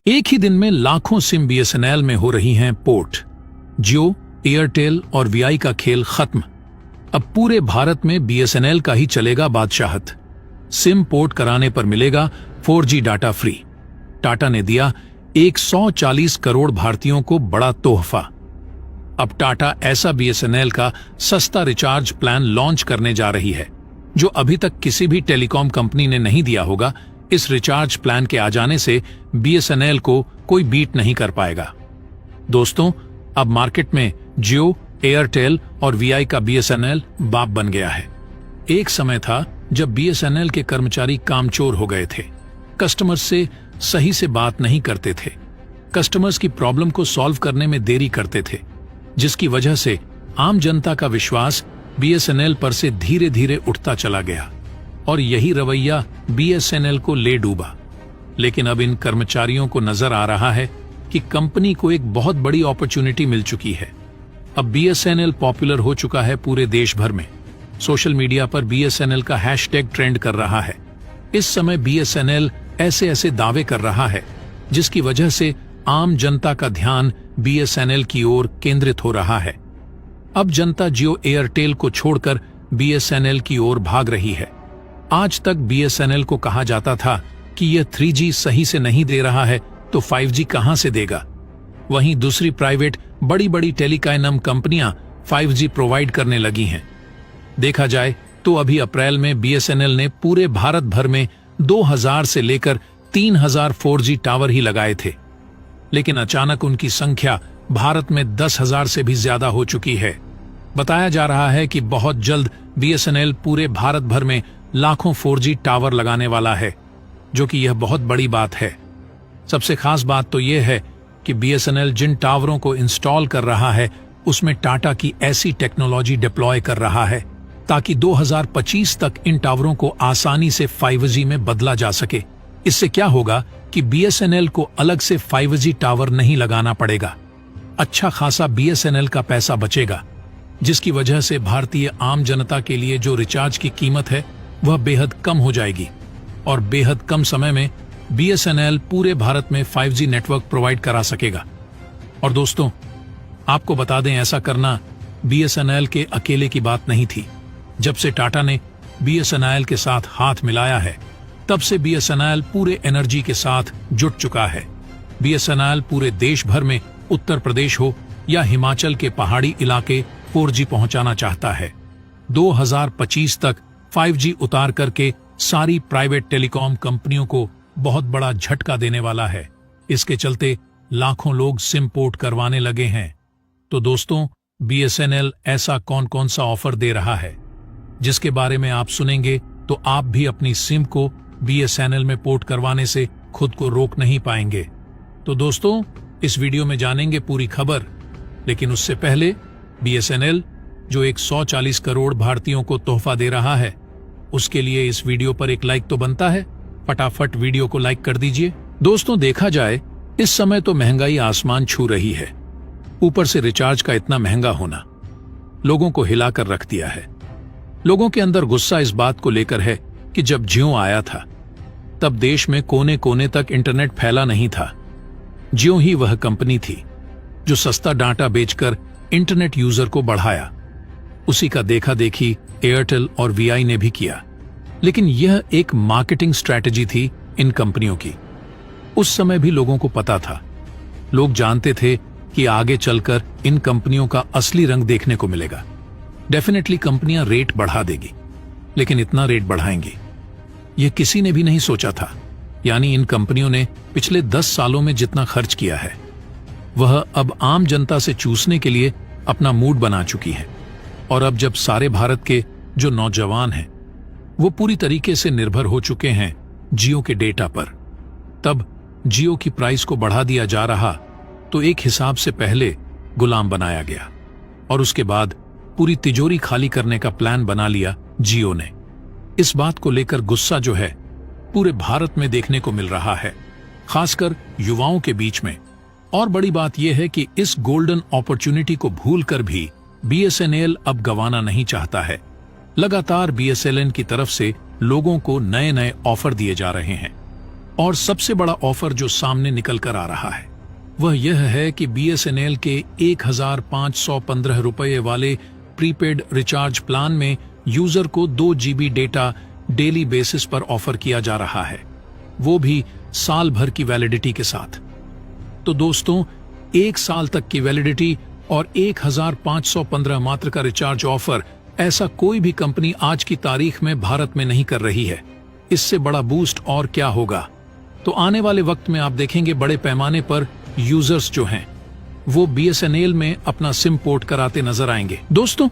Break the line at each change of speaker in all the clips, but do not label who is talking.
एक ही दिन में लाखों सिम बीएसएनएल में हो रही हैं पोर्ट। जियो, एयरटेल और वीआई का खेल खत्म। अब पूरे भारत में बीएसएनएल का ही चलेगा बादशाहत। सिम पोर्ट कराने पर मिलेगा 4G डाटा फ्री। टाटा ने दिया 140 करोड़ भारतीयों को बड़ा तोहफा। अब टाटा ऐसा बीएसएनएल का सस्ता रिचार्ज प्लान लॉन्च करने जा रही है जो अभी तक किसी भी टेलीकॉम कंपनी ने नहीं दिया होगा। इस रिचार्ज प्लान के आ जाने से बीएसएनएल को कोई बीट नहीं कर पाएगा। दोस्तों, अब मार्केट में जियो, एयरटेल और वीआई का बीएसएनएल बाप बन गया है। एक समय था जब बीएसएनएल के कर्मचारी कामचोर हो गए थे, कस्टमर्स से सही से बात नहीं करते थे, कस्टमर्स की प्रॉब्लम को सॉल्व करने में देरी करते थे, जिसकी वजह से आम जनता का विश्वास बीएसएनएल पर से धीरे धीरे उठता चला गया और यही रवैया बीएसएनएल को ले डूबा। लेकिन अब इन कर्मचारियों को नजर आ रहा है कि कंपनी को एक बहुत बड़ी अपॉर्चुनिटी मिल चुकी है। अब बीएसएनएल पॉपुलर हो चुका है पूरे देश भर में। सोशल मीडिया पर बीएसएनएल का हैशटैग ट्रेंड कर रहा है। इस समय बीएसएनएल ऐसे ऐसे दावे कर रहा है जिसकी वजह से आम जनता का ध्यान बीएसएनएल की ओर केंद्रित हो रहा है। अब जनता जियो, एयरटेल को छोड़कर बीएसएनएल की ओर भाग रही है। आज तक बीएसएनएल को कहा जाता था कि यह 3G सही से नहीं दे रहा है तो 5G कहां से देगा। वहीं दूसरी प्राइवेट बड़ी बड़ी टेलीकॉम कंपनियां 5G प्रोवाइड करने लगी हैं। देखा जाए तो अभी अप्रैल में बीएसएनएल ने पूरे भारत भर में 2000 से लेकर 3000 4G टावर ही लगाए थे, लेकिन अचानक उनकी संख्या भारत में 10,000 से भी ज्यादा हो चुकी है। बताया जा रहा है कि बहुत जल्द बीएसएनएल पूरे भारत भर में लाखों 4G टावर लगाने वाला है, जो कि यह बहुत बड़ी बात है। सबसे खास बात तो यह है कि बीएसएनएल जिन टावरों को इंस्टॉल कर रहा है उसमें टाटा की ऐसी टेक्नोलॉजी डिप्लॉय कर रहा है ताकि 2025 तक इन टावरों को आसानी से 5G में बदला जा सके। इससे क्या होगा कि बीएसएनएल को अलग से 5G टावर नहीं लगाना पड़ेगा। अच्छा खासा बीएसएनएल का पैसा बचेगा, जिसकी वजह से भारतीय आम जनता के लिए जो रिचार्ज की कीमत है वह बेहद कम हो जाएगी और बेहद कम समय में बीएसएनएल पूरे भारत में 5G नेटवर्क प्रोवाइड करा सकेगा। और दोस्तों, आपको बता दें, ऐसा करना बीएसएनएल के अकेले की बात नहीं थी। जब से टाटा ने बीएसएनएल के साथ हाथ मिलाया है, तब से बीएसएनएल पूरे एनर्जी के साथ जुट चुका है। बीएसएनएल पूरे देश भर में, उत्तर प्रदेश हो या हिमाचल के पहाड़ी इलाके, 4G पहुंचाना चाहता है। 2025 तक 5G उतार करके सारी प्राइवेट टेलीकॉम कंपनियों को बहुत बड़ा झटका देने वाला है। इसके चलते लाखों लोग सिम पोर्ट करवाने लगे हैं। तो दोस्तों, बीएसएनएल ऐसा कौन कौन सा ऑफर दे रहा है जिसके बारे में आप सुनेंगे तो आप भी अपनी सिम को बीएसएनएल में पोर्ट करवाने से खुद को रोक नहीं पाएंगे। तो दोस्तों, इस वीडियो में जानेंगे पूरी खबर, लेकिन उससे पहले बीएसएनएल जो 140 करोड़ भारतीयों को तोहफा दे रहा है, उसके लिए इस वीडियो पर एक लाइक तो बनता है। फटाफट वीडियो को लाइक कर दीजिए। दोस्तों, देखा जाए इस समय तो महंगाई आसमान छू रही है। ऊपर से रिचार्ज का इतना महंगा होना लोगों को हिलाकर रख दिया है। लोगों के अंदर गुस्सा इस बात को लेकर है कि जब जियो आया था तब देश में कोने कोने तक इंटरनेट फैला नहीं था। जियो ही वह कंपनी थी जो सस्ता डाटा बेचकर इंटरनेट यूजर को बढ़ाया। उसी का देखा देखी एयरटेल और वीआई ने भी किया, लेकिन यह एक मार्केटिंग स्ट्रैटेजी थी इन कंपनियों की। उस समय भी लोगों को पता था, लोग जानते थे कि आगे चलकर इन कंपनियों का असली रंग देखने को मिलेगा। डेफिनेटली कंपनियां रेट बढ़ा देगी, लेकिन इतना रेट बढ़ाएंगी यह किसी ने भी नहीं सोचा था। यानी इन कंपनियों ने पिछले 10 सालों में जितना खर्च किया है वह अब आम जनता से चूसने के लिए अपना मूड बना चुकी है। और अब जब सारे भारत के जो नौजवान हैं वो पूरी तरीके से निर्भर हो चुके हैं जियो के डेटा पर, तब जियो की प्राइस को बढ़ा दिया जा रहा तो एक हिसाब से पहले गुलाम बनाया गया और उसके बाद पूरी तिजोरी खाली करने का प्लान बना लिया जियो ने। इस बात को लेकर गुस्सा जो है पूरे भारत में देखने को मिल रहा है, खासकर युवाओं के बीच में। और बड़ी बात यह है कि इस गोल्डन अपॉर्चुनिटी को भूलकर भी बीएसएनएल अब गंवाना नहीं चाहता है। लगातार बीएसएनएल की तरफ से लोगों को नए नए ऑफर दिए जा रहे हैं। और सबसे बड़ा ऑफर जो सामने निकल कर आ रहा है वह यह है कि BSNL के 1515 रुपये वाले प्रीपेड रिचार्ज प्लान में यूजर को 2 GB डेटा डेली बेसिस पर ऑफर किया जा रहा है, वो भी साल भर की वैलिडिटी के साथ। तो दोस्तों, 1 साल तक की वैलिडिटी और 1515 मात्र का रिचार्ज ऑफर, ऐसा कोई भी कंपनी आज की तारीख में भारत में नहीं कर रही है। इससे बड़ा बूस्ट और क्या होगा। तो आने वाले वक्त में आप देखेंगे बड़े पैमाने पर यूजर्स जो हैं वो BSNL में अपना सिम पोर्ट कराते नजर आएंगे। दोस्तों,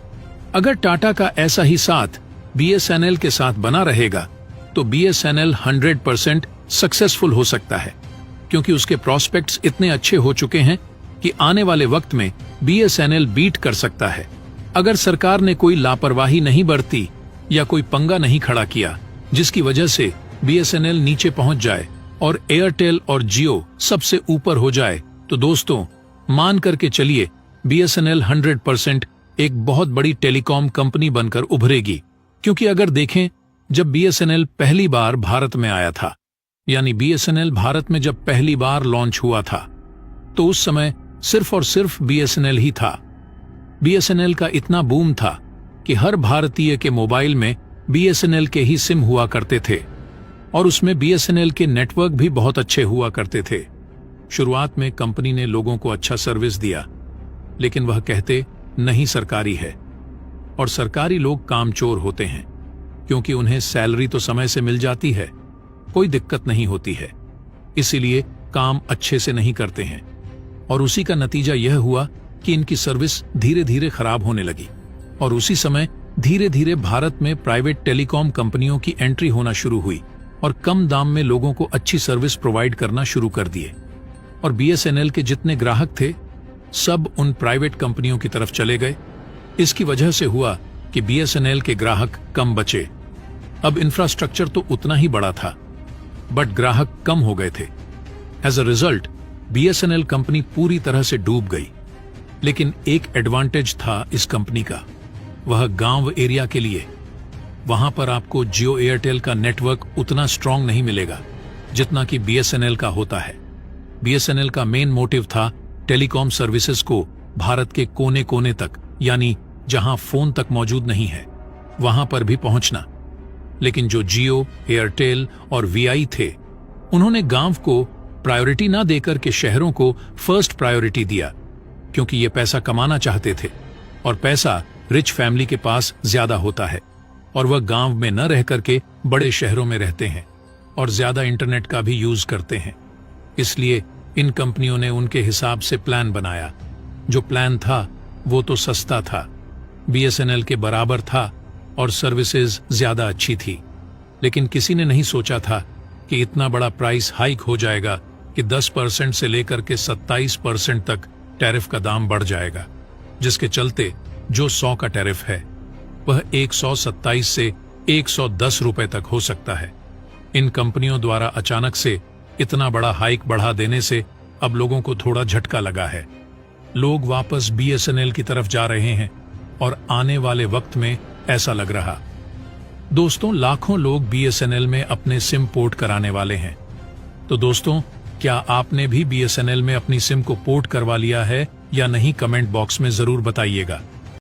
अगर टाटा का ऐसा ही साथ BSNL के साथ बना रहेगा तो BSNL 100% सक्सेसफुल हो सकता है, क्योंकि उसके प्रॉस्पेक्ट्स इतने अच्छे हो चुके हैं कि आने वाले वक्त में BSNL बीट कर सकता है। अगर सरकार ने कोई लापरवाही नहीं बरती या कोई पंगा नहीं खड़ा किया जिसकी वजह से BSNL नीचे पहुंच जाए और एयरटेल और जियो सबसे ऊपर हो जाए, तो दोस्तों मान करके चलिए BSNL 100% एक बहुत बड़ी टेलीकॉम कंपनी बनकर उभरेगी। क्योंकि अगर देखें, जब BSNL पहली बार भारत में आया था, यानी BSNL भारत में जब पहली बार लॉन्च हुआ था, तो उस समय सिर्फ और सिर्फ BSNL ही था। BSNL का इतना बूम था कि हर भारतीय के मोबाइल में BSNL के ही सिम हुआ करते थे और उसमें BSNL के नेटवर्क भी बहुत अच्छे हुआ करते थे। शुरुआत में कंपनी ने लोगों को अच्छा सर्विस दिया, लेकिन वह कहते नहीं सरकारी है, और सरकारी लोग कामचोर होते हैं क्योंकि उन्हें सैलरी तो समय से मिल जाती है, कोई दिक्कत नहीं होती है, इसीलिए काम अच्छे से नहीं करते हैं। और उसी का नतीजा यह हुआ कि इनकी सर्विस धीरे धीरे खराब होने लगी और उसी समय धीरे धीरे भारत में प्राइवेट टेलीकॉम कंपनियों की एंट्री होना शुरू हुई और कम दाम में लोगों को अच्छी सर्विस प्रोवाइड करना शुरू कर दिए। और BSNL के जितने ग्राहक थे सब उन प्राइवेट कंपनियों की तरफ चले गए। इसकी वजह से हुआ कि BSNL के ग्राहक कम बचे। अब इंफ्रास्ट्रक्चर तो उतना ही बड़ा था, बट ग्राहक कम हो गए थे। As a result BSNL company पूरी तरह से डूब गई। लेकिन एक एडवांटेज था इस कंपनी का, वह गांव एरिया के लिए। वहां पर आपको जियो एयरटेल का नेटवर्क उतना स्ट्रांग नहीं मिलेगा जितना कि BSNL का होता है। BSNL का मेन मोटिव था टेलीकॉम सर्विसेज को भारत के कोने कोने तक, यानी जहां फोन तक मौजूद नहीं है, वहां पर भी पहुंचना। लेकिन जो जियो, एयरटेल और VI थे, उन्होंने गांव को प्रायोरिटी ना देकर के शहरों को फर्स्ट प्रायोरिटी दिया, क्योंकि ये पैसा कमाना चाहते थे और पैसा रिच फैमिली के पास ज्यादा होता है और वह गांव में न रह करके बड़े शहरों में रहते हैं और ज्यादा इंटरनेट का भी यूज करते हैं। इसलिए इन कंपनियों ने उनके हिसाब से प्लान बनाया। जो प्लान था वो तो सस्ता था, BSNL के बराबर था और सर्विसेज ज्यादा अच्छी थी। लेकिन किसी ने नहीं सोचा था कि इतना बड़ा प्राइस हाइक हो जाएगा कि 10% से लेकर के 27% तक टैरिफ का दाम बढ़ जाएगा, जिसके चलते जो 100 का टैरिफ है वह 127 से 110 रुपए तक हो सकता है। इन कंपनियों द्वारा अचानक से इतना बड़ा हाइक बढ़ा देने से अब लोगों को थोड़ा झटका लगा है। लोग वापस BSNL की तरफ जा रहे हैं और आने वाले वक्त में ऐसा लग रहा। दोस्तों, लाखों लोग BSNL में अपने सिम पोर्ट कराने वाले हैं। तो दोस्तों, क्या आपने भी BSNL में अपनी सिम को पोर्ट करवा लिया है या नहीं, कमेंट बॉक्स में जरूर बताइएगा।